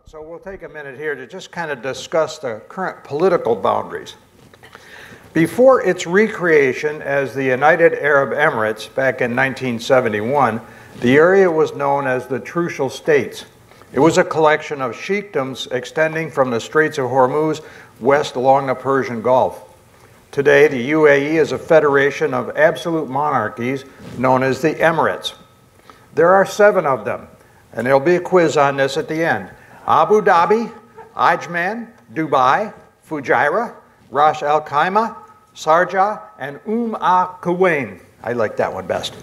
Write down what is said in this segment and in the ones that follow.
So we'll take a minute here to just kind of discuss the current political boundaries. Before its recreation as the United Arab Emirates back in 1971, the area was known as the Trucial States. It was a collection of sheikdoms extending from the Straits of Hormuz west along the Persian Gulf. Today, the UAE is a federation of absolute monarchies known as the Emirates. There are 7 of them, and there'll be a quiz on this at the end. Abu Dhabi, Ajman, Dubai, Fujairah, Ras Al Khaimah, Sharjah, and Al Quwain. I like that one best.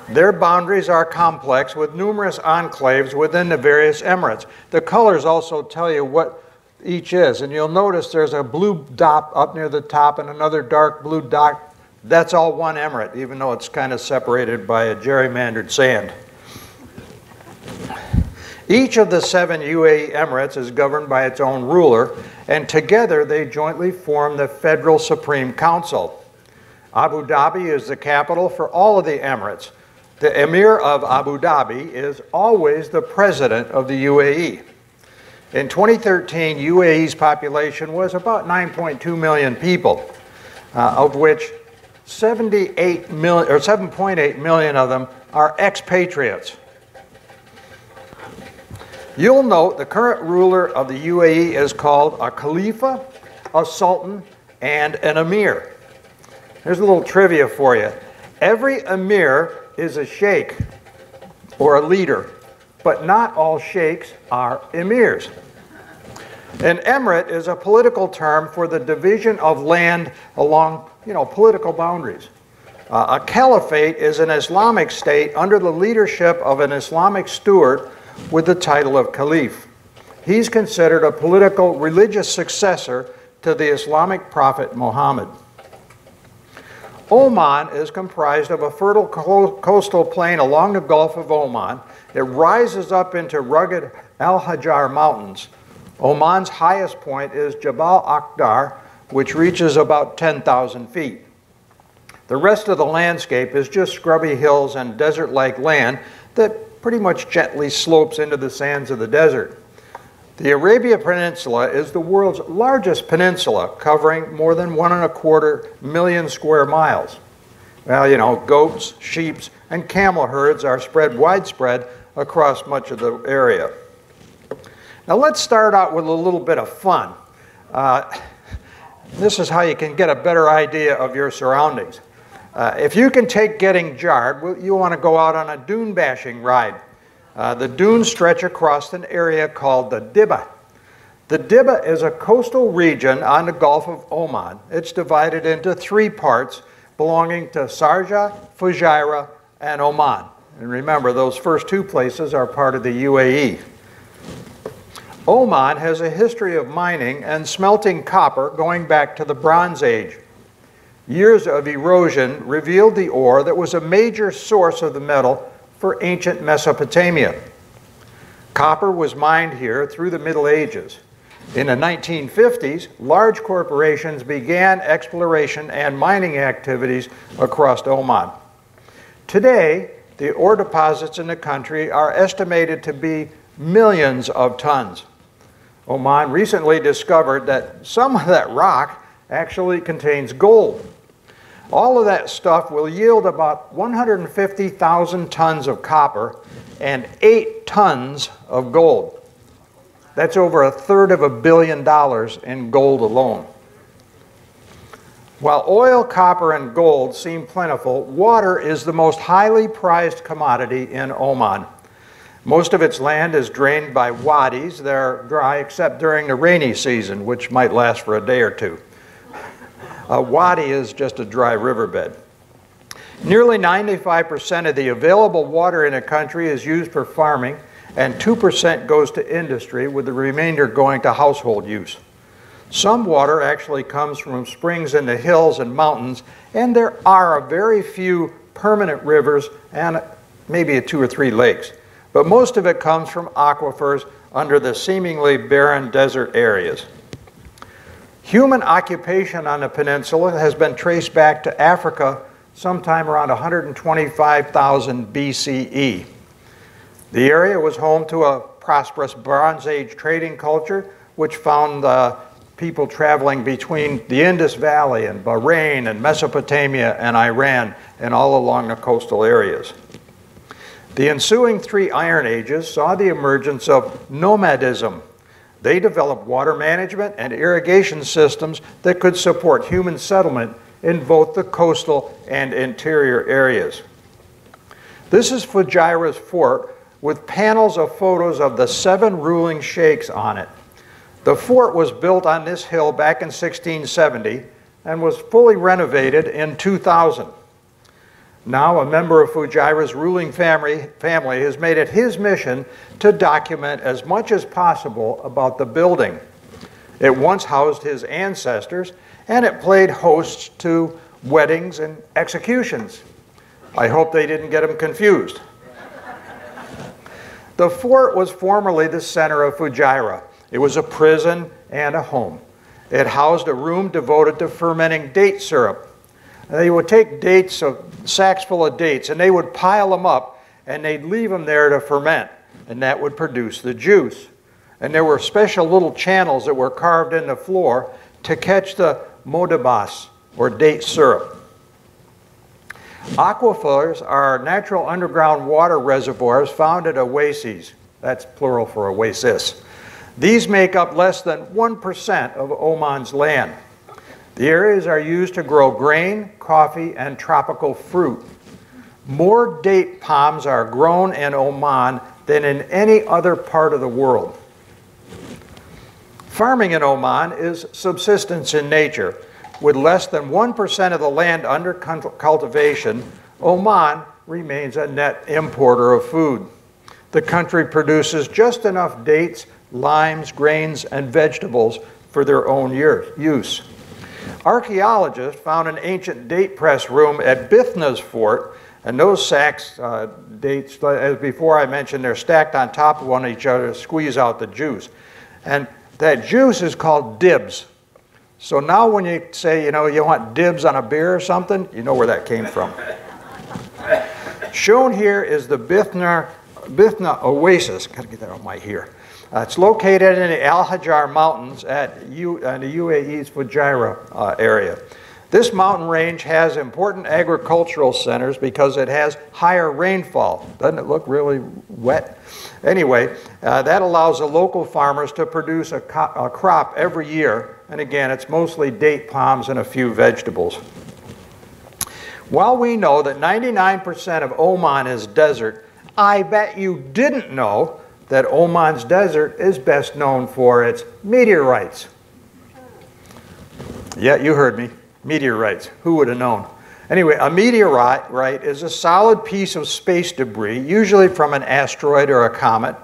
Their boundaries are complex with numerous enclaves within the various emirates. The colors also tell you what each is, and you'll notice there's a blue dot up near the top and another dark blue dot. That's all one emirate, even though it's kind of separated by a gerrymandered sand. Each of the 7 UAE emirates is governed by its own ruler, and together they jointly form the Federal Supreme Council. Abu Dhabi is the capital for all of the emirates. The Emir of Abu Dhabi is always the president of the UAE. In 2013, UAE's population was about 9.2 million people, of which 7.8 million of them are expatriates. You'll note the current ruler of the UAE is called a Khalifa, a Sultan, and an Emir. Here's a little trivia for you. Every Emir is a sheikh, or a leader, but not all sheikhs are emirs. An emirate is a political term for the division of land along, political boundaries. A caliphate is an Islamic state under the leadership of an Islamic steward with the title of caliph. He's considered a political religious successor to the Islamic prophet Muhammad. Oman is comprised of a fertile coastal plain along the Gulf of Oman. It rises up into rugged Al-Hajar Mountains. Oman's highest point is Jabal Akhdar, which reaches about 10,000 feet. The rest of the landscape is just scrubby hills and desert-like land that pretty much gently slopes into the sands of the desert. The Arabia Peninsula is the world's largest peninsula, covering more than 1.25 million square miles. Well, goats, sheep, and camel herds are widespread across much of the area. Now let's start out with a little bit of fun. This is how you can get a better idea of your surroundings. If you can take getting jarred, you want to go out on a dune bashing ride. The dunes stretch across an area called the Dibba. The Dibba is a coastal region on the Gulf of Oman. It's divided into 3 parts belonging to Sharjah, Fujairah, and Oman. And remember, those first 2 places are part of the UAE. Oman has a history of mining and smelting copper going back to the Bronze Age. Years of erosion revealed the ore that was a major source of the metal for ancient Mesopotamia. Copper was mined here through the Middle Ages. In the 1950s, large corporations began exploration and mining activities across Oman. Today, the ore deposits in the country are estimated to be millions of tons. Oman recently discovered that some of that rock actually contains gold. All of that stuff will yield about 150,000 tons of copper and 8 tons of gold. That's over $250 million in gold alone. While oil, copper, and gold seem plentiful, water is the most highly prized commodity in Oman. Most of its land is drained by wadis. They're dry except during the rainy season, which might last for a day or 2. A wadi is just a dry riverbed. Nearly 95% of the available water in a country is used for farming, and 2% goes to industry, with the remainder going to household use. Some water actually comes from springs in the hills and mountains, and there are very few permanent rivers and maybe 2 or 3 lakes. But most of it comes from aquifers under the seemingly barren desert areas. Human occupation on the peninsula has been traced back to Africa sometime around 125,000 BCE. The area was home to a prosperous Bronze Age trading culture, which found people traveling between the Indus Valley and Bahrain and Mesopotamia and Iran and all along the coastal areas. The ensuing 3 Iron Ages saw the emergence of nomadism. They developed water management and irrigation systems that could support human settlement in both the coastal and interior areas. This is Fujairah's fort with panels of photos of the 7 ruling sheikhs on it. The fort was built on this hill back in 1670 and was fully renovated in 2000. Now, a member of Fujairah's ruling family has made it his mission to document as much as possible about the building. It once housed his ancestors, and it played host to weddings and executions. I hope they didn't get him confused. The fort was formerly the center of Fujairah. It was a prison and a home. It housed a room devoted to fermenting date syrup. They would take dates, sacks full of dates, and they would pile them up, and they'd leave them there to ferment, and that would produce the juice. And there were special little channels that were carved in the floor to catch the modabas, or date syrup. Aquifers are natural underground water reservoirs found at oases. That's plural for oasis. These make up less than 1% of Oman's land. The areas are used to grow grain, coffee, and tropical fruit. More date palms are grown in Oman than in any other part of the world. Farming in Oman is subsistence in nature. With less than 1% of the land under cultivation, Oman remains a net importer of food. The country produces just enough dates, limes, grains, and vegetables for their own use. Archaeologists found an ancient date press room at Bithna's fort, and those sacks, dates, as before I mentioned, they're stacked on top of one another to squeeze out the juice. And that juice is called dibs. So now when you say, you want dibs on a beer or something, you know where that came from. Shown here is the Bithna Oasis. Gotta get that on my here. It's located in the Al Hajar Mountains at the UAE's Fujairah area. This mountain range has important agricultural centers because it has higher rainfall. Doesn't it look really wet? Anyway, that allows the local farmers to produce a crop every year. And again, it's mostly date palms and a few vegetables. While we know that 99% of Oman is desert, I bet you didn't know that Oman's desert is best known for its meteorites. Yeah, you heard me. Meteorites. Who would have known? Anyway, a meteorite is a solid piece of space debris, usually from an asteroid or a comet.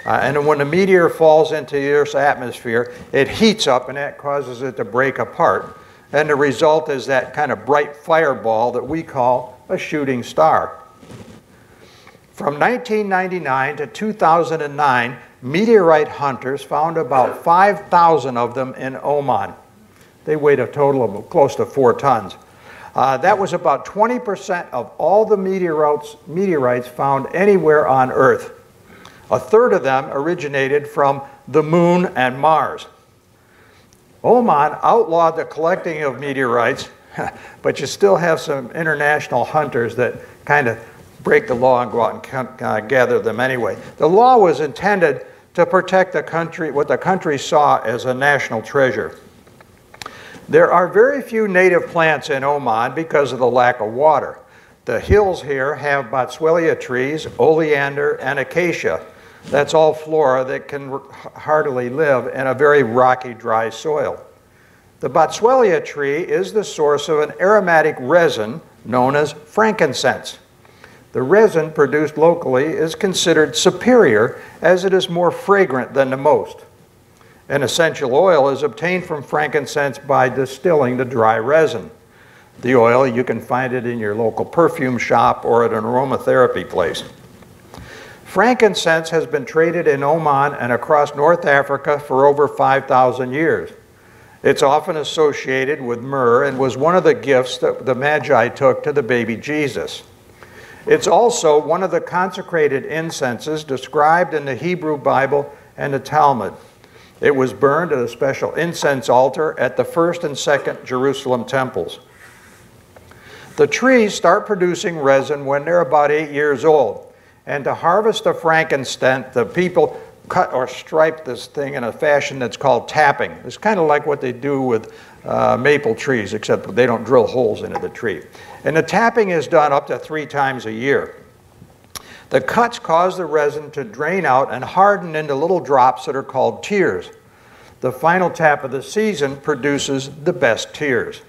And when a meteor falls into the Earth's atmosphere, it heats up and that causes it to break apart. And the result is that kind of bright fireball that we call a shooting star. From 1999 to 2009, meteorite hunters found about 5,000 of them in Oman. They weighed a total of close to 4 tons. That was about 20% of all the meteorites found anywhere on Earth. A third of them originated from the Moon and Mars. Oman outlawed the collecting of meteorites, but you still have some international hunters that kind of break the law and go out and gather them anyway. The law was intended to protect the country, what the country saw as a national treasure. There are very few native plants in Oman because of the lack of water. The hills here have boswellia trees, oleander, and acacia. That's all flora that can hardily live in a very rocky, dry soil. The boswellia tree is the source of an aromatic resin known as frankincense. The resin produced locally is considered superior as it is more fragrant than the most. An essential oil is obtained from frankincense by distilling the dry resin. The oil, you can find it in your local perfume shop or at an aromatherapy place. Frankincense has been traded in Oman and across North Africa for over 5,000 years. It's often associated with myrrh and was one of the gifts that the Magi took to the baby Jesus. It's also one of the consecrated incenses described in the Hebrew Bible and the Talmud. It was burned at a special incense altar at the first and second Jerusalem temples. The trees start producing resin when they're about 8 years old. And to harvest the frankincense, the people cut or stripe this thing in a fashion that's called tapping. It's kind of like what they do with maple trees, except they don't drill holes into the tree. And the tapping is done up to 3 times a year. The cuts cause the resin to drain out and harden into little drops that are called tears. The final tap of the season produces the best tears.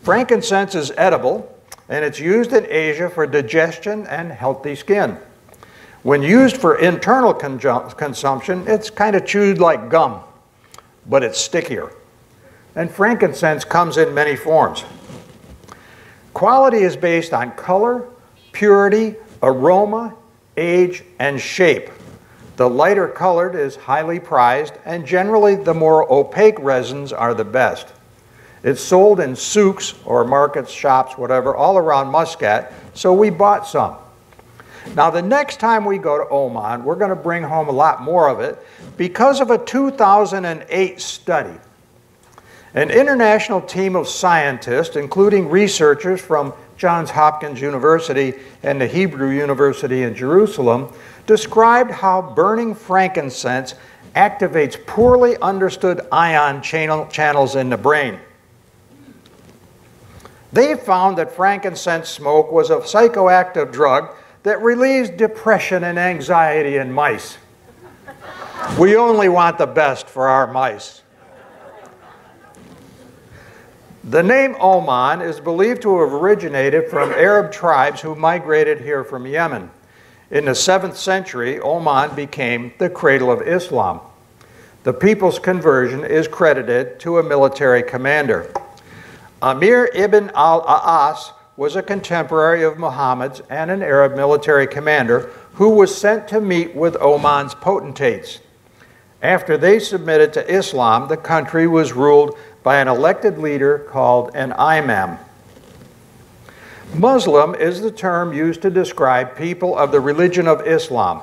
Frankincense is edible, and it's used in Asia for digestion and healthy skin. When used for internal consumption, it's kind of chewed like gum, but it's stickier. And frankincense comes in many forms. Quality is based on color, purity, aroma, age, and shape. The lighter colored is highly prized, and generally the more opaque resins are the best. It's sold in souks or markets, shops, whatever, all around Muscat, so we bought some. Now the next time we go to Oman, we're going to bring home a lot more of it because of a 2008 study. An international team of scientists, including researchers from Johns Hopkins University and the Hebrew University in Jerusalem, described how burning frankincense activates poorly understood ion channels in the brain. They found that frankincense smoke was a psychoactive drug that relieves depression and anxiety in mice. We only want the best for our mice. The name Oman is believed to have originated from Arab tribes who migrated here from Yemen. In the 7th century, Oman became the cradle of Islam. The people's conversion is credited to a military commander. Amir ibn al-As was a contemporary of Muhammad's and an Arab military commander who was sent to meet with Oman's potentates. After they submitted to Islam, the country was ruled by an elected leader called an imam. Muslim is the term used to describe people of the religion of Islam.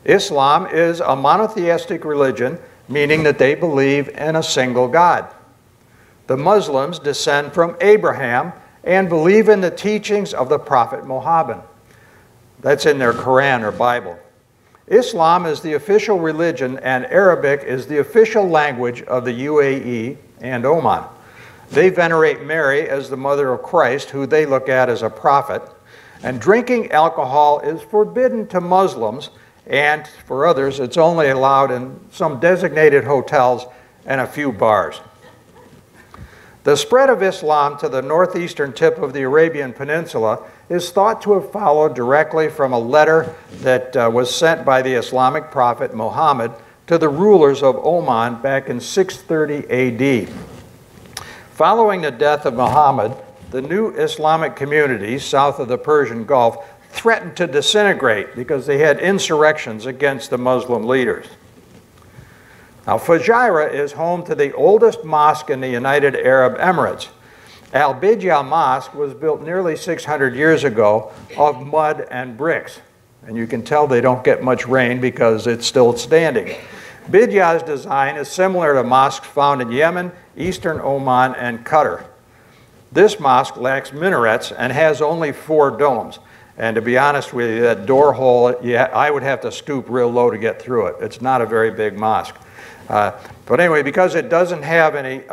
Islam is a monotheistic religion, meaning that they believe in a single God. The Muslims descend from Abraham and believe in the teachings of the Prophet Muhammad. That's in their Quran or Bible. Islam is the official religion, and Arabic is the official language of the UAE and Oman. They venerate Mary as the mother of Christ, who they look at as a prophet. And drinking alcohol is forbidden to Muslims, and for others, it's only allowed in some designated hotels and a few bars. The spread of Islam to the northeastern tip of the Arabian Peninsula is thought to have followed directly from a letter that was sent by the Islamic prophet Muhammad to the rulers of Oman back in 630 AD. Following the death of Muhammad, the new Islamic communities south of the Persian Gulf threatened to disintegrate because they had insurrections against the Muslim leaders. Now, Fujairah is home to the oldest mosque in the United Arab Emirates. Al-Bidya Mosque was built nearly 600 years ago of mud and bricks. And you can tell they don't get much rain because it's still standing. Bidya's design is similar to mosques found in Yemen, eastern Oman, and Qatar. This mosque lacks minarets and has only 4 domes. And to be honest with you, that door hole, I would have to stoop real low to get through it. It's not a very big mosque. But anyway, because it doesn't have any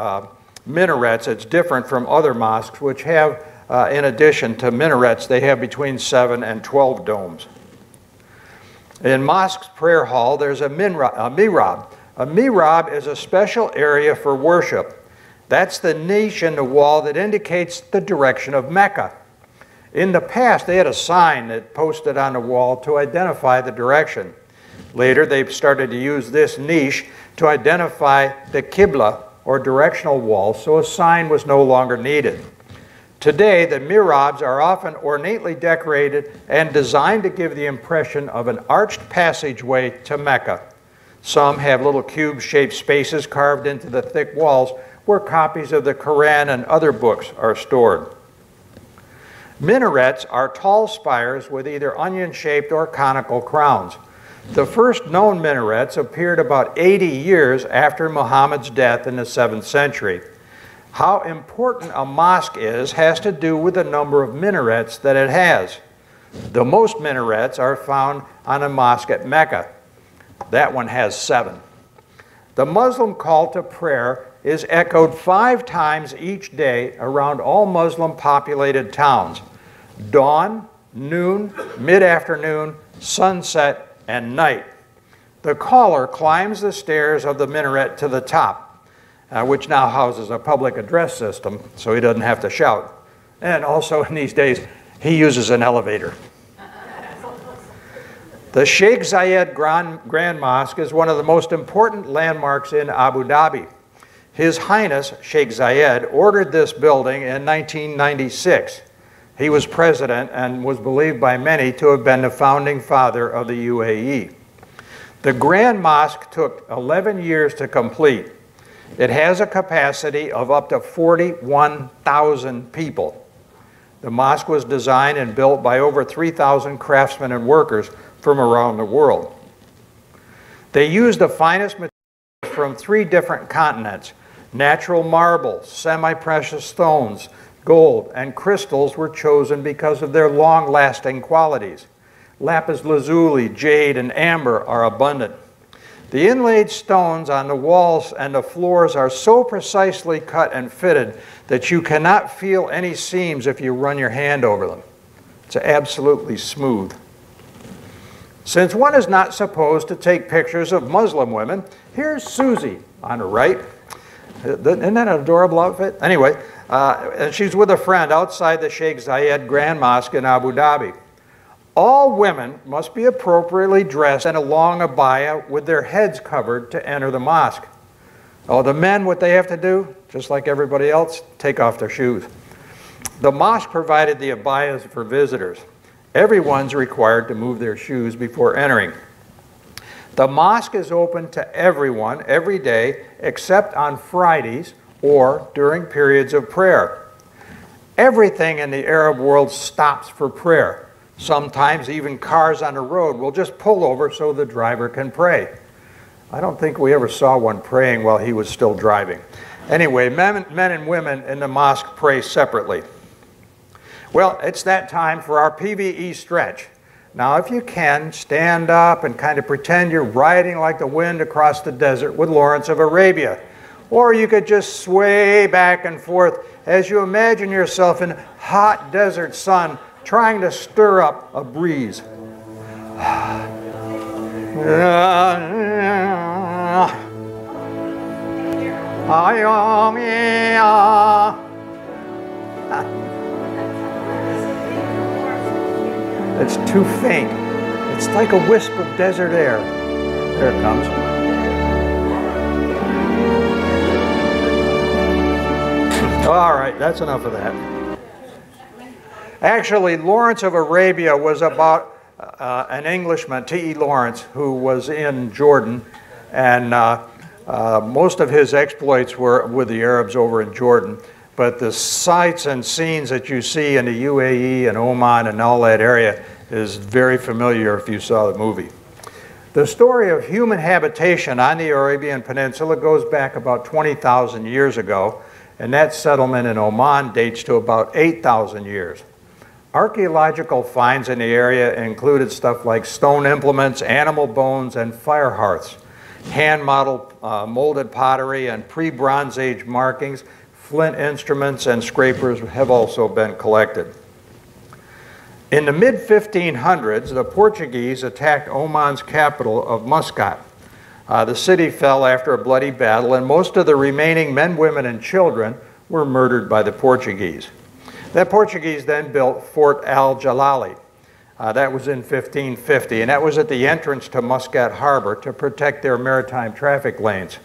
minarets, it's different from other mosques, which have, in addition to minarets, they have between 7 and 12 domes. In mosque's prayer hall, there's a mihrab. A mihrab is a special area for worship. That's the niche in the wall that indicates the direction of Mecca. In the past, they had a sign that posted on the wall to identify the direction. Later, they started to use this niche to identify the Qibla, or directional wall, so a sign was no longer needed. Today, the mihrabs are often ornately decorated and designed to give the impression of an arched passageway to Mecca. Some have little cube-shaped spaces carved into the thick walls where copies of the Quran and other books are stored. Minarets are tall spires with either onion-shaped or conical crowns. The first known minarets appeared about 80 years after Muhammad's death in the 7th century. How important a mosque is has to do with the number of minarets that it has. The most minarets are found on a mosque at Mecca. That one has 7. The Muslim call to prayer is echoed 5 times each day around all Muslim populated towns: dawn, noon, mid-afternoon, sunset, and night. The caller climbs the stairs of the minaret to the top, which now houses a public address system, so he doesn't have to shout. And also in these days, he uses an elevator. The Sheikh Zayed Grand Mosque is one of the most important landmarks in Abu Dhabi. His Highness Sheikh Zayed ordered this building in 1996. He was president and was believed by many to have been the founding father of the UAE. The Grand Mosque took 11 years to complete. It has a capacity of up to 41,000 people. The mosque was designed and built by over 3,000 craftsmen and workers from around the world. They used the finest materials from 3 different continents. Natural marble, semi-precious stones, gold, and crystals were chosen because of their long-lasting qualities. Lapis lazuli, jade, and amber are abundant. The inlaid stones on the walls and the floors are so precisely cut and fitted that you cannot feel any seams if you run your hand over them. It's absolutely smooth. Since one is not supposed to take pictures of Muslim women, here's Susie on the right. Isn't that an adorable outfit? Anyway, and she's with a friend outside the Sheikh Zayed Grand Mosque in Abu Dhabi. All women must be appropriately dressed in a long abaya with their heads covered to enter the mosque. Oh, the men, what they have to do, just like everybody else, take off their shoes. The mosque provided the abayas for visitors. Everyone's required to move their shoes before entering. The mosque is open to everyone every day except on Fridays or during periods of prayer. Everything in the Arab world stops for prayer. Sometimes even cars on the road will just pull over so the driver can pray. I don't think we ever saw one praying while he was still driving. Anyway, men and women in the mosque pray separately. Well, it's that time for our PVE stretch. Now, if you can, stand up and kind of pretend you're riding like the wind across the desert with Lawrence of Arabia. Or you could just sway back and forth as you imagine yourself in hot desert sun trying to stir up a breeze. It's too faint. It's like a wisp of desert air. There it comes. All right, that's enough of that. Actually, Lawrence of Arabia was about an Englishman, T.E. Lawrence, who was in Jordan, and most of his exploits were with the Arabs over in Jordan. But the sights and scenes that you see in the UAE and Oman and all that area is very familiar if you saw the movie. The story of human habitation on the Arabian Peninsula goes back about 20,000 years ago, and that settlement in Oman dates to about 8,000 years. Archaeological finds in the area included stuff like stone implements, animal bones, and fire hearths. Hand-modeled molded pottery and pre-Bronze Age markings, flint instruments, and scrapers have also been collected. In the mid-1500s, the Portuguese attacked Oman's capital of Muscat. The city fell after a bloody battle, and most of the remaining men, women, and children were murdered by the Portuguese. The Portuguese then built Fort Al-Jalali. That was in 1550, and that was at the entrance to Muscat Harbor to protect their maritime traffic lanes.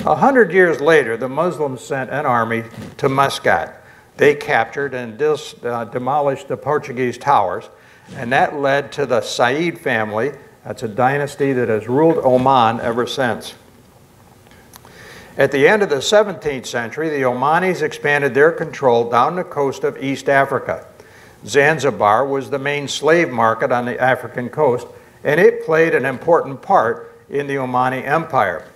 100 years later, the Muslims sent an army to Muscat. They captured and demolished the Portuguese towers, and that led to the Said family. That's a dynasty that has ruled Oman ever since. At the end of the 17th century, the Omanis expanded their control down the coast of East Africa. Zanzibar was the main slave market on the African coast, and it played an important part in the Omani Empire.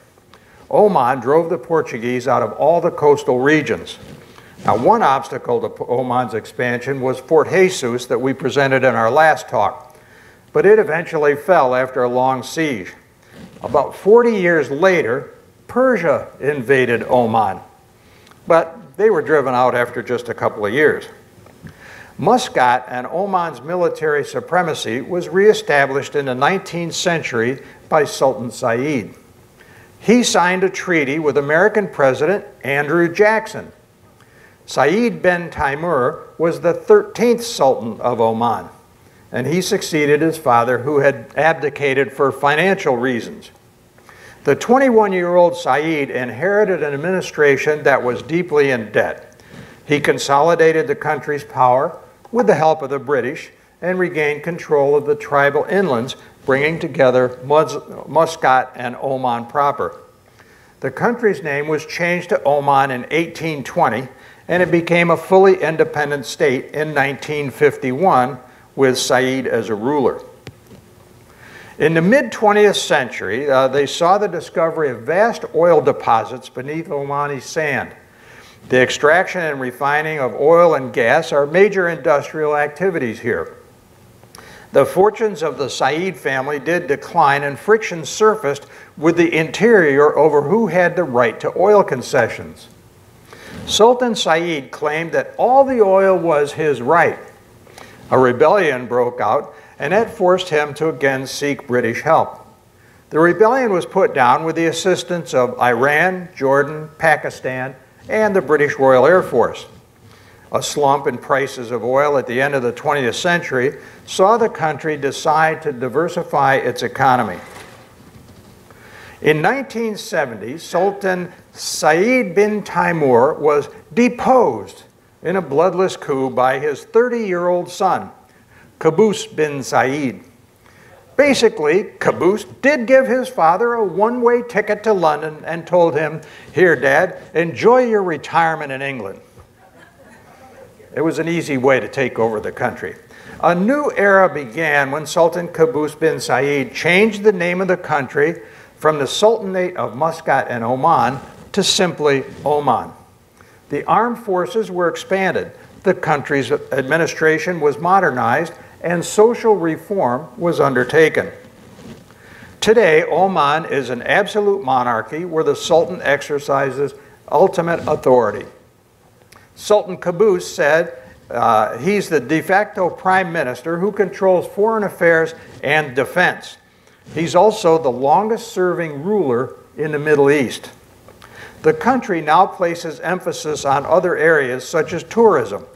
Oman drove the Portuguese out of all the coastal regions. Now, one obstacle to Oman's expansion was Fort Jesus that we presented in our last talk, but it eventually fell after a long siege. About 40 years later, Persia invaded Oman, but they were driven out after just a couple of years. Muscat and Oman's military supremacy was reestablished in the 19th century by Sultan Said. He signed a treaty with American President Andrew Jackson. Said bin Taimur was the 13th Sultan of Oman, and he succeeded his father, who had abdicated for financial reasons. The 21-year-old Said inherited an administration that was deeply in debt. He consolidated the country's power with the help of the British and regained control of the tribal inlands, bringing together Muscat and Oman proper. The country's name was changed to Oman in 1820, and it became a fully independent state in 1951 with Said as a ruler. In the mid-20th century, they saw the discovery of vast oil deposits beneath Omani sand. The extraction and refining of oil and gas are major industrial activities here. The fortunes of the Said family did decline, and friction surfaced with the interior over who had the right to oil concessions. Sultan Said claimed that all the oil was his right. A rebellion broke out, and that forced him to again seek British help. The rebellion was put down with the assistance of Iran, Jordan, Pakistan, and the British Royal Air Force. A slump in prices of oil at the end of the 20th century saw the country decide to diversify its economy. In 1970, Sultan Said bin Taimur was deposed in a bloodless coup by his 30-year-old son, Qaboos bin Said. Basically, Qaboos did give his father a one-way ticket to London and told him, "Here, Dad, enjoy your retirement in England." It was an easy way to take over the country. A new era began when Sultan Qaboos bin Said changed the name of the country from the Sultanate of Muscat and Oman to simply Oman. The armed forces were expanded, the country's administration was modernized, and social reform was undertaken. Today, Oman is an absolute monarchy where the Sultan exercises ultimate authority. Sultan Qaboos said he's the de facto prime minister who controls foreign affairs and defense. He's also the longest-serving ruler in the Middle East. The country now places emphasis on other areas such as tourism.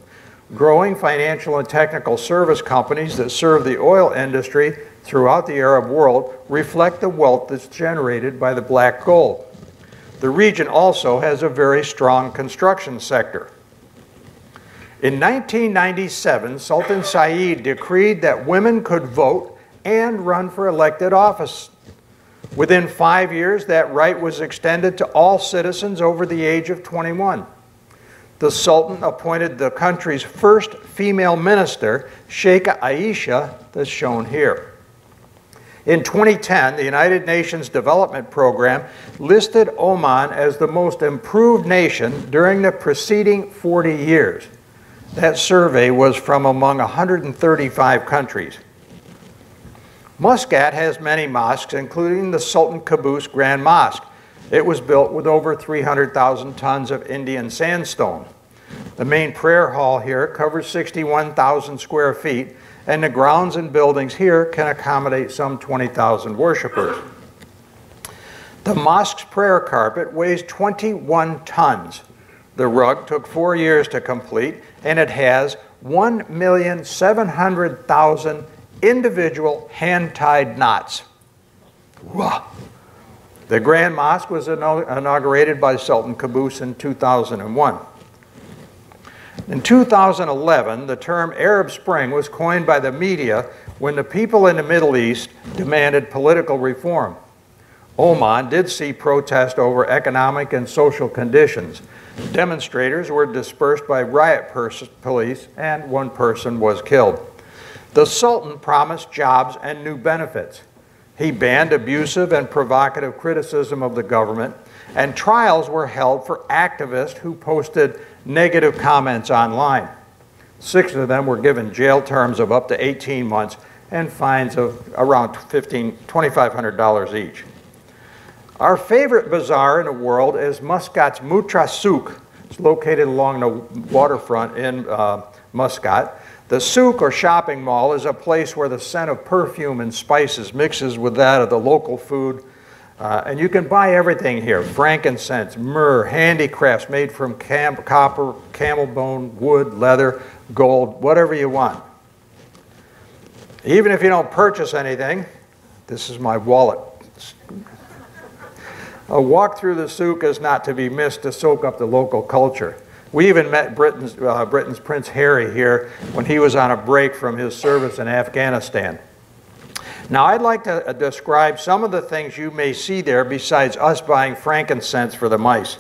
Growing financial and technical service companies that serve the oil industry throughout the Arab world reflect the wealth that's generated by the black gold. The region also has a very strong construction sector. In 1997, Sultan Said decreed that women could vote and run for elected office. Within 5 years, that right was extended to all citizens over the age of 21. The Sultan appointed the country's first female minister, Sheikha Aisha, that's shown here. In 2010, the United Nations Development Program listed Oman as the most improved nation during the preceding 40 years. That survey was from among 135 countries. Muscat has many mosques, including the Sultan Qaboos Grand Mosque. It was built with over 300,000 tons of Indian sandstone. The main prayer hall here covers 61,000 square feet, and the grounds and buildings here can accommodate some 20,000 worshipers. The mosque's prayer carpet weighs 21 tons. The rug took 4 years to complete, and it has 1,700,000 individual hand-tied knots. Whoa. The Grand Mosque was inaugurated by Sultan Qaboos in 2001. In 2011, the term Arab Spring was coined by the media when the people in the Middle East demanded political reform. Oman did see protest over economic and social conditions, Demonstrators were dispersed by riot police, and one person was killed. The Sultan promised jobs and new benefits. He banned abusive and provocative criticism of the government, and trials were held for activists who posted negative comments online. 6 of them were given jail terms of up to 18 months and fines of around $2,500 each. Our favorite bazaar in the world is Muscat's Mutra Souk. It's located along the waterfront in Muscat. The souk, or shopping mall, is a place where the scent of perfume and spices mixes with that of the local food. And you can buy everything here: frankincense, myrrh, handicrafts made from copper, camel bone, wood, leather, gold, whatever you want. Even if you don't purchase anything, this is my wallet. A walk through the souk is not to be missed to soak up the local culture. We even met Britain's Prince Harry here when he was on a break from his service in Afghanistan. Now, I'd like to describe some of the things you may see there besides us buying frankincense for the mice.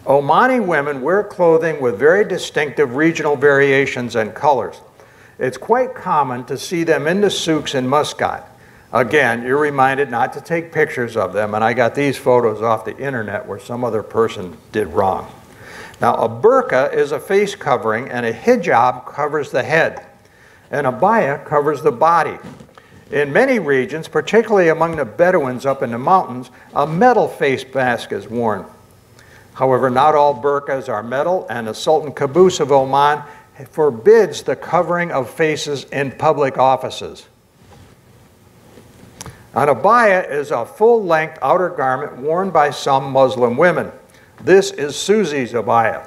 Omani women wear clothing with very distinctive regional variations and colors. It's quite common to see them in the souks in Muscat. Again, you're reminded not to take pictures of them, and I got these photos off the internet where some other person did wrong. Now, a burqa is a face covering, and a hijab covers the head. An abaya covers the body. In many regions, particularly among the Bedouins up in the mountains, a metal face mask is worn. However, not all burqas are metal, and the Sultan Qaboos of Oman forbids the covering of faces in public offices. An abaya is a full-length outer garment worn by some Muslim women. This is Susie's abaya.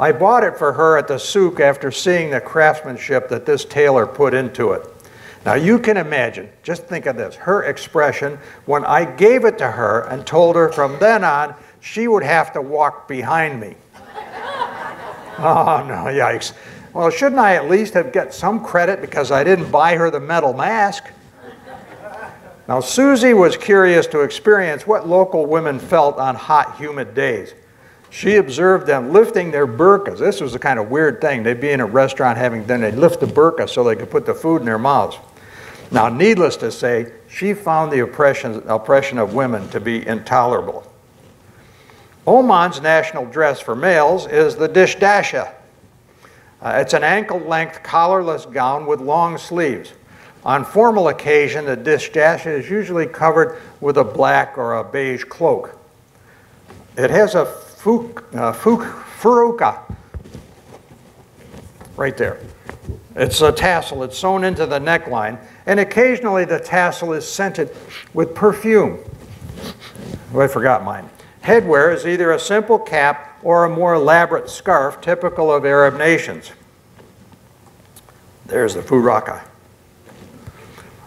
I bought it for her at the souk after seeing the craftsmanship that this tailor put into it. Now you can imagine, just think of this, her expression when I gave it to her and told her from then on she would have to walk behind me. Oh no, yikes. Well, shouldn't I at least have got some credit because I didn't buy her the metal mask? Now, Susie was curious to experience what local women felt on hot, humid days. She observed them lifting their burqas. This was a kind of weird thing. They'd be in a restaurant having dinner. They'd lift the burqa so they could put the food in their mouths. Now, needless to say, she found the oppression of women to be intolerable. Oman's national dress for males is the dishdasha. It's an ankle-length, collarless gown with long sleeves. On formal occasion, the dishdasha is usually covered with a black or a beige cloak. It has a furuka right there. It's a tassel. It's sewn into the neckline, and occasionally the tassel is scented with perfume. Oh, I forgot mine. Headwear is either a simple cap or a more elaborate scarf typical of Arab nations. There's the furaka.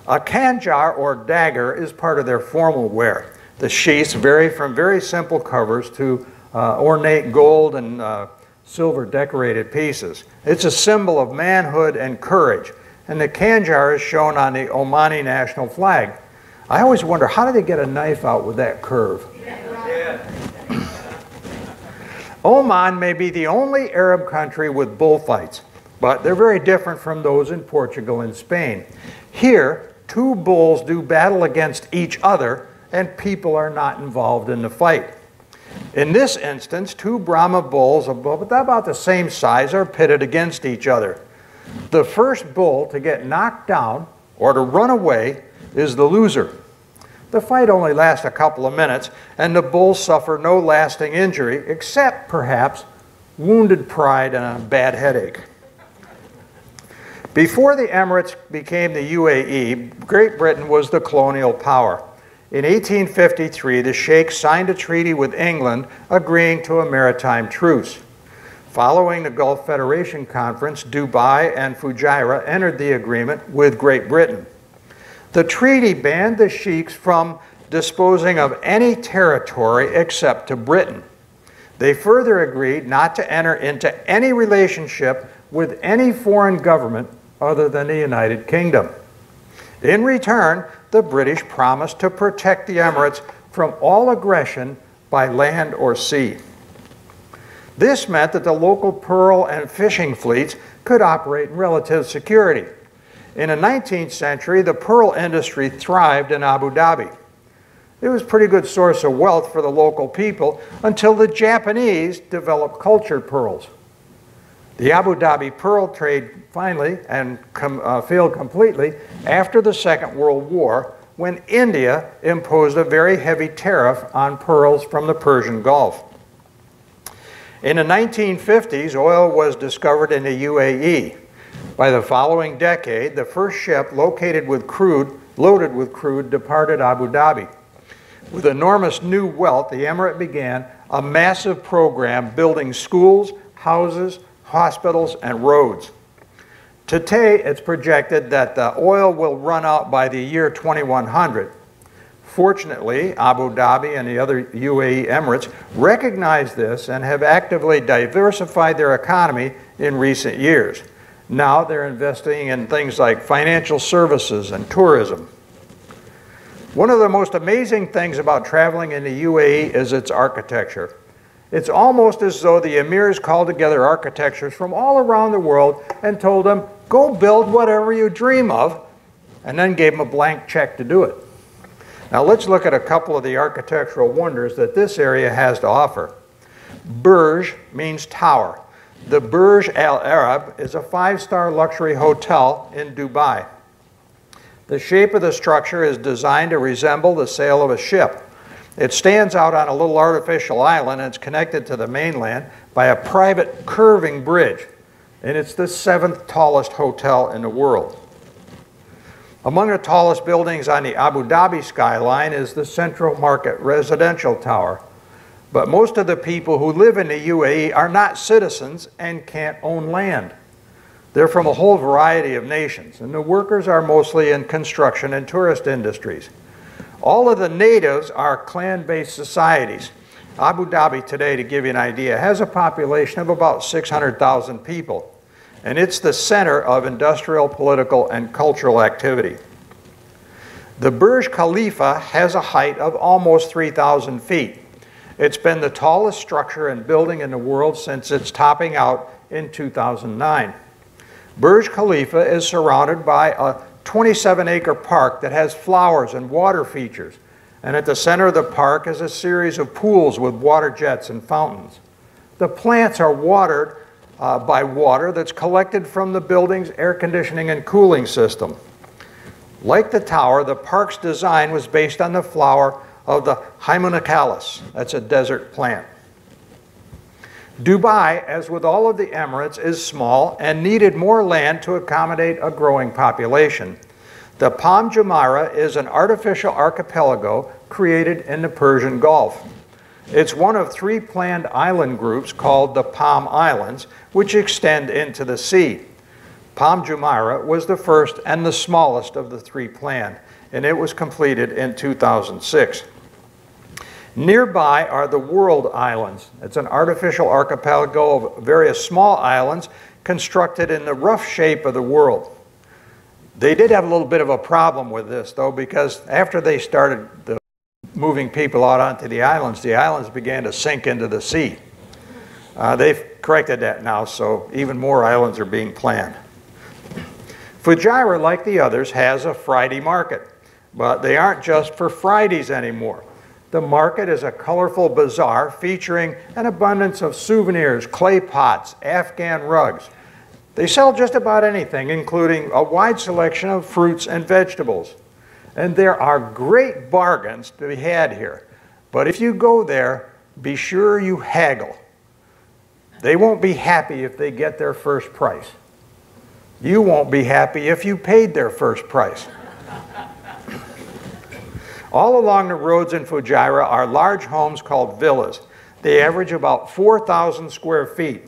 A khanjar or dagger is part of their formal wear. The sheaths vary from very simple covers to ornate gold and silver decorated pieces. It's a symbol of manhood and courage, and the khanjar is shown on the Omani national flag. I always wonder, how do they get a knife out with that curve? Oman may be the only Arab country with bullfights, but they're very different from those in Portugal and Spain. Here, 2 bulls do battle against each other, and people are not involved in the fight. In this instance, 2 Brahma bulls about the same size are pitted against each other. The first bull to get knocked down or to run away is the loser. The fight only lasts a couple of minutes, and the bulls suffer no lasting injury, except perhaps wounded pride and a bad headache. Before the Emirates became the UAE, Great Britain was the colonial power. In 1853, the Sheikh signed a treaty with England agreeing to a maritime truce. Following the Gulf Federation Conference, Dubai and Fujairah entered the agreement with Great Britain. The treaty banned the sheiks from disposing of any territory except to Britain. They further agreed not to enter into any relationship with any foreign government other than the United Kingdom. In return, the British promised to protect the Emirates from all aggression by land or sea. This meant that the local pearl and fishing fleets could operate in relative security. In the 19th century, the pearl industry thrived in Abu Dhabi. It was a pretty good source of wealth for the local people until the Japanese developed cultured pearls. The Abu Dhabi pearl trade finally failed completely after the Second World War, when India imposed a very heavy tariff on pearls from the Persian Gulf. In the 1950s, oil was discovered in the UAE. By the following decade, the first ship loaded with crude departed Abu Dhabi. With enormous new wealth, the emirate began a massive program building schools, houses, hospitals, and roads. Today, it's projected that the oil will run out by the year 2100. Fortunately, Abu Dhabi and the other UAE emirates recognize this and have actively diversified their economy in recent years. Now they're investing in things like financial services and tourism. One of the most amazing things about traveling in the UAE is its architecture. It's almost as though the emirs called together architects from all around the world and told them, go build whatever you dream of, and then gave them a blank check to do it. Now let's look at a couple of the architectural wonders that this area has to offer. Burj means tower. The Burj Al Arab is a 5-star luxury hotel in Dubai. The shape of the structure is designed to resemble the sail of a ship. It stands out on a little artificial island and it's connected to the mainland by a private curving bridge. And it's the 7th tallest hotel in the world. Among the tallest buildings on the Abu Dhabi skyline is the Central Market Residential Tower. But most of the people who live in the UAE are not citizens and can't own land. They're from a whole variety of nations, and the workers are mostly in construction and tourist industries. All of the natives are clan-based societies. Abu Dhabi today, to give you an idea, has a population of about 600,000 people. And it's the center of industrial, political, and cultural activity. The Burj Khalifa has a height of almost 3,000 feet. It's been the tallest structure and building in the world since its topping out in 2009. Burj Khalifa is surrounded by a 27-acre park that has flowers and water features. And at the center of the park is a series of pools with water jets and fountains. The plants are watered by water that's collected from the building's air conditioning and cooling system. Like the tower, the park's design was based on the flower of the Hymenacalis. That's a desert plant. Dubai, as with all of the Emirates, is small and needed more land to accommodate a growing population. The Palm Jumeirah is an artificial archipelago created in the Persian Gulf. It's one of 3 planned island groups called the Palm Islands, which extend into the sea. Palm Jumeirah was the first and the smallest of the 3 planned, and it was completed in 2006. Nearby are the World Islands. It's an artificial archipelago of various small islands constructed in the rough shape of the world. They did have a little bit of a problem with this, though, because after they started moving people out onto the islands began to sink into the sea. They've corrected that now, so even more islands are being planned. Fujairah, like the others, has a Friday market, but they aren't just for Fridays anymore. The market is a colorful bazaar featuring an abundance of souvenirs, clay pots, Afghan rugs. They sell just about anything, including a wide selection of fruits and vegetables. And there are great bargains to be had here. But if you go there, be sure you haggle. They won't be happy if they get their first price. You won't be happy if you paid their first price. All along the roads in Fujairah are large homes called villas. They average about 4,000 square feet.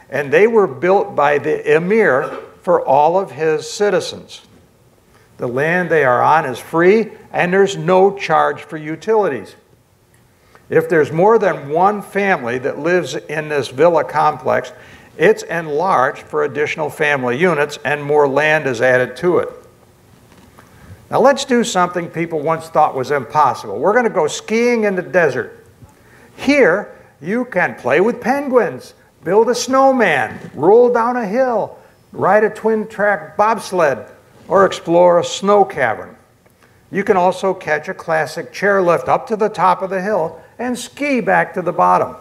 And they were built by the emir for all of his citizens. The land they are on is free, and there's no charge for utilities. If there's more than one family that lives in this villa complex, it's enlarged for additional family units, and more land is added to it. Now let's do something people once thought was impossible. We're going to go skiing in the desert. Here, You can play with penguins, build a snowman, roll down a hill, ride a twin-track bobsled, or explore a snow cavern. You can also catch a classic chairlift up to the top of the hill and ski back to the bottom.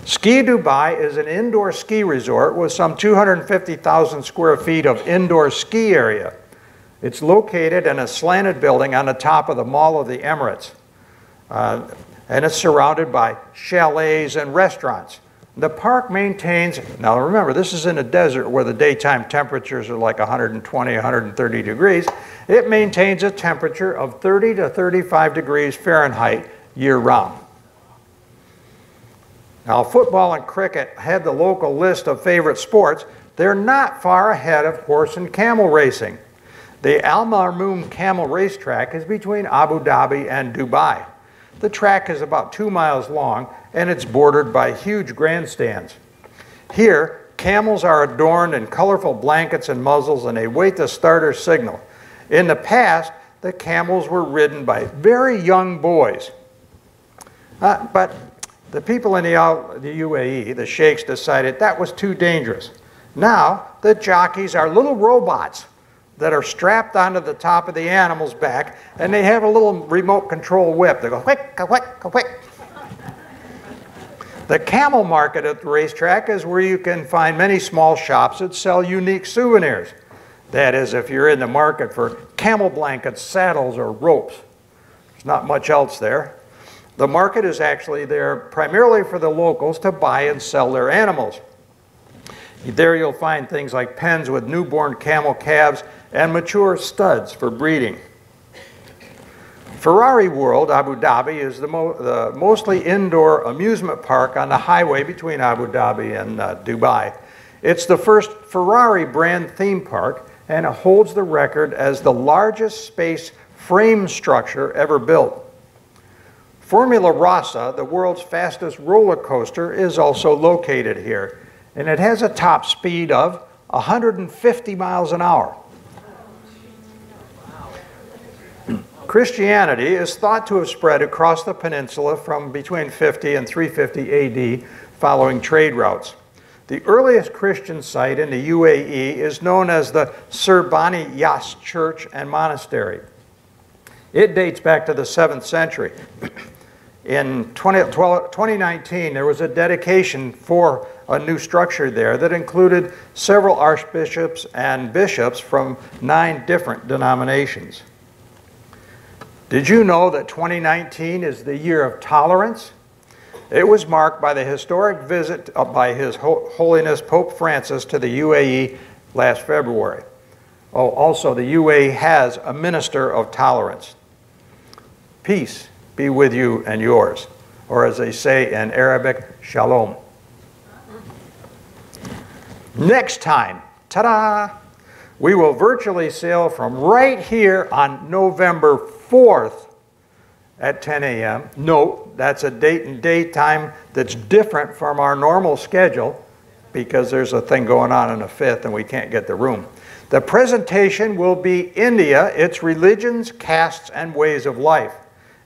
Ski Dubai is an indoor ski resort with some 250,000 square feet of indoor ski area. It's located in a slanted building on the top of the Mall of the Emirates. And it's surrounded by chalets and restaurants. The park maintains, now remember, this is in a desert where the daytime temperatures are like 120, 130 degrees. It maintains a temperature of 30 to 35 degrees Fahrenheit year-round. Now, football and cricket had the local list of favorite sports. They're not far ahead of horse and camel racing. The Al Marmoon Camel Racetrack is between Abu Dhabi and Dubai. The track is about 2 miles long, and it's bordered by huge grandstands. Here, camels are adorned in colorful blankets and muzzles, and they wait the starter signal. In the past, the camels were ridden by very young boys. But the people in the UAE, the sheikhs, decided that was too dangerous. Now, the jockeys are little robots that are strapped onto the top of the animal's back, and they have a little remote control whip. They go, whick, whick, whick. The camel market at the racetrack is where you can find many small shops that sell unique souvenirs. That is, if you're in the market for camel blankets, saddles, or ropes. There's not much else there. The market is actually there primarily for the locals to buy and sell their animals. There you'll find things like pens with newborn camel calves and mature studs for breeding. Ferrari World Abu Dhabi is the mostly indoor amusement park on the highway between Abu Dhabi and Dubai. It's the first Ferrari brand theme park, and it holds the record as the largest space frame structure ever built. Formula Rossa, the world's fastest roller coaster, is also located here, and it has a top speed of 150 miles an hour. Christianity is thought to have spread across the peninsula from between 50 and 350 AD following trade routes. The earliest Christian site in the UAE is known as the Surbani Yas Church and Monastery. It dates back to the 7th century. In 2019, there was a dedication for a new structure there that included several archbishops and bishops from 9 different denominations. Did you know that 2019 is the year of tolerance? It was marked by the historic visit by His Holiness Pope Francis to the UAE last February. Oh, also the UAE has a minister of tolerance. Peace be with you and yours, or as they say in Arabic, shalom. Next time, ta-da, we will virtually sail from right here on November 4th at 10 a.m. Note, that's a date and daytime that's different from our normal schedule because there's a thing going on the 5th and we can't get the room. The presentation will be India, its religions, castes, and ways of life.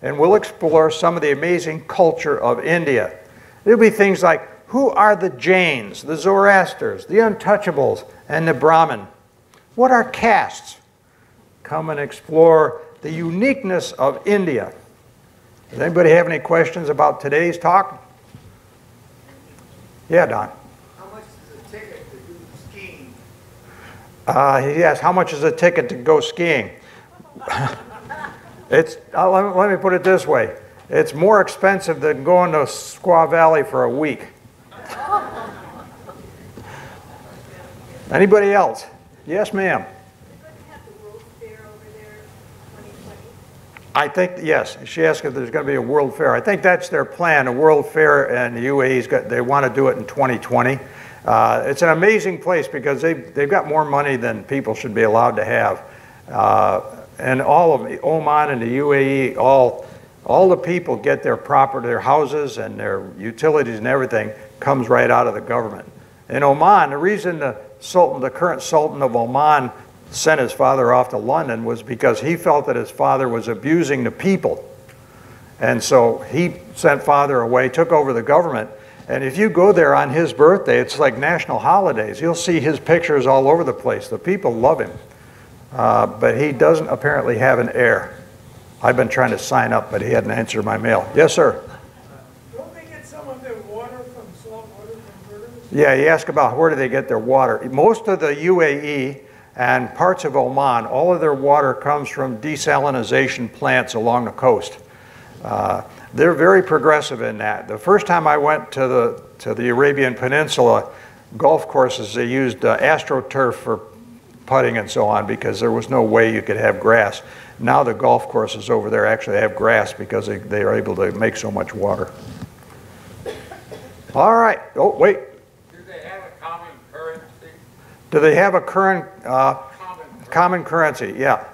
And we'll explore some of the amazing culture of India. It'll be things like, who are the Jains, the Zoroasters, the Untouchables, and the Brahmin? What are castes? Come and explore the uniqueness of India. Does anybody have any questions about today's talk? Yeah, Don. How much is a ticket to do skiing? Yes, how much is a ticket to go skiing? Let me put it this way. It's more expensive than going to Squaw Valley for a week. Anybody else? Yes, ma'am. I think, yes. She asked if there's going to be a World Fair. I think that's their plan, a World Fair, and the UAE's they want to do it in 2020. It's an amazing place because they've got more money than people should be allowed to have. And all of Oman and the UAE, all the people get their property, their houses and their utilities and everything comes right out of the government. In Oman, the reason the current Sultan of Oman sent his father off to London was because he felt that his father was abusing the people. And so he sent father away, took over the government. And if you go there on his birthday, it's like national holidays. You'll see his pictures all over the place. The people love him. But he doesn't apparently have an heir. I've been trying to sign up, but he hadn't answered my mail. Yes, sir? Don't they get some of their water from salt water from rivers? Yeah, you ask about where do they get their water. Most of the UAE and parts of Oman, all of their water comes from desalinization plants along the coast. They're very progressive in that. The first time I went to the Arabian Peninsula, golf courses, they used AstroTurf for putting and so on because there was no way you could have grass. Now the golf courses over there actually have grass because they are able to make so much water. All right. Oh, wait. Do they have a common currency? Do they have a common currency? Yeah.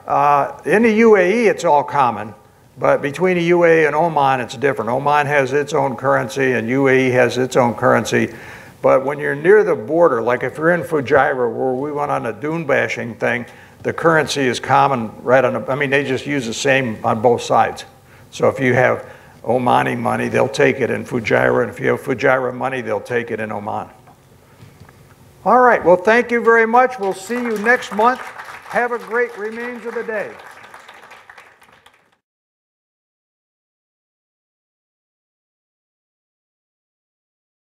In the UAE, it's all common. But between the UAE and Oman, it's different. Oman has its own currency and UAE has its own currency. But when you're near the border, like if you're in Fujairah where we went on a dune bashing thing, the currency is common right on the, I mean, they just use the same on both sides. So if you have Omani money, they'll take it in Fujairah, and if you have Fujairah money, they'll take it in Oman. All right, well, thank you very much. We'll see you next month. Have a great remainder of the day.